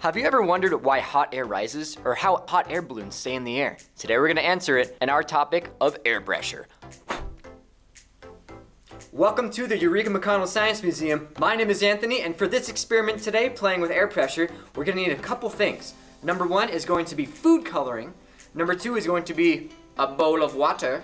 Have you ever wondered why hot air rises or how hot air balloons stay in the air? Today we're going to answer it in our topic of air pressure. Welcome to the Eureka McConnell Science Museum. My name is Anthony, and for this experiment today, playing with air pressure, we're going to need a couple things. Number one is going to be food coloring. Number two is going to be a bowl of water.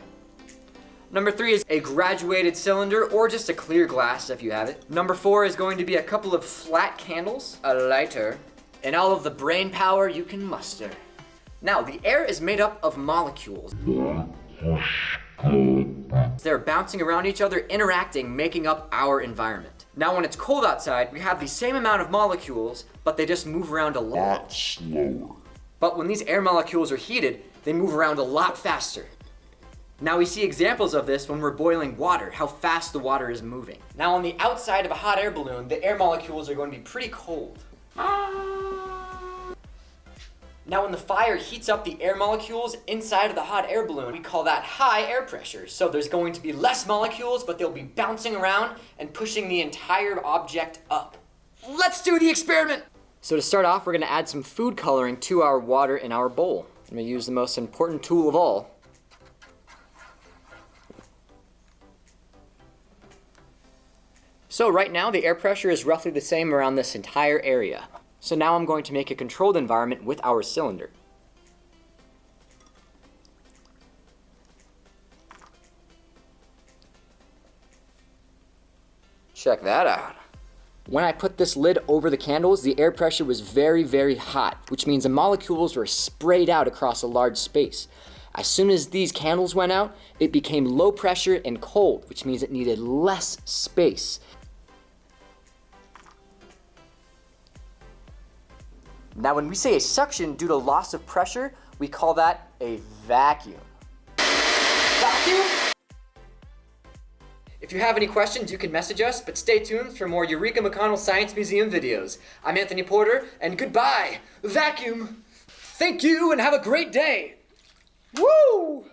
Number three is a graduated cylinder or just a clear glass if you have it. Number four is going to be a couple of flat candles, a lighter, and all of the brain power you can muster. Now, the air is made up of molecules. They're bouncing around each other, interacting, making up our environment. Now, when it's cold outside, we have the same amount of molecules, but they just move around a lot slower. But when these air molecules are heated, they move around a lot faster. Now we see examples of this when we're boiling water, how fast the water is moving. Now on the outside of a hot air balloon, the air molecules are going to be pretty cold. Now when the fire heats up the air molecules inside of the hot air balloon, we call that high air pressure. So there's going to be less molecules, but they'll be bouncing around and pushing the entire object up. Let's do the experiment! So to start off, we're going to add some food coloring to our water in our bowl. I'm going to use the most important tool of all. So right now, the air pressure is roughly the same around this entire area. So now I'm going to make a controlled environment with our cylinder. Check that out. When I put this lid over the candles, the air pressure was very, very hot, which means the molecules were sprayed out across a large space. As soon as these candles went out, it became low pressure and cold, which means it needed less space. Now when we say a suction due to loss of pressure, we call that a vacuum. Vacuum? If you have any questions, you can message us, but stay tuned for more Eureka McConnell Science Museum videos. I'm Anthony Porter, and goodbye, vacuum! Thank you, and have a great day! Woo!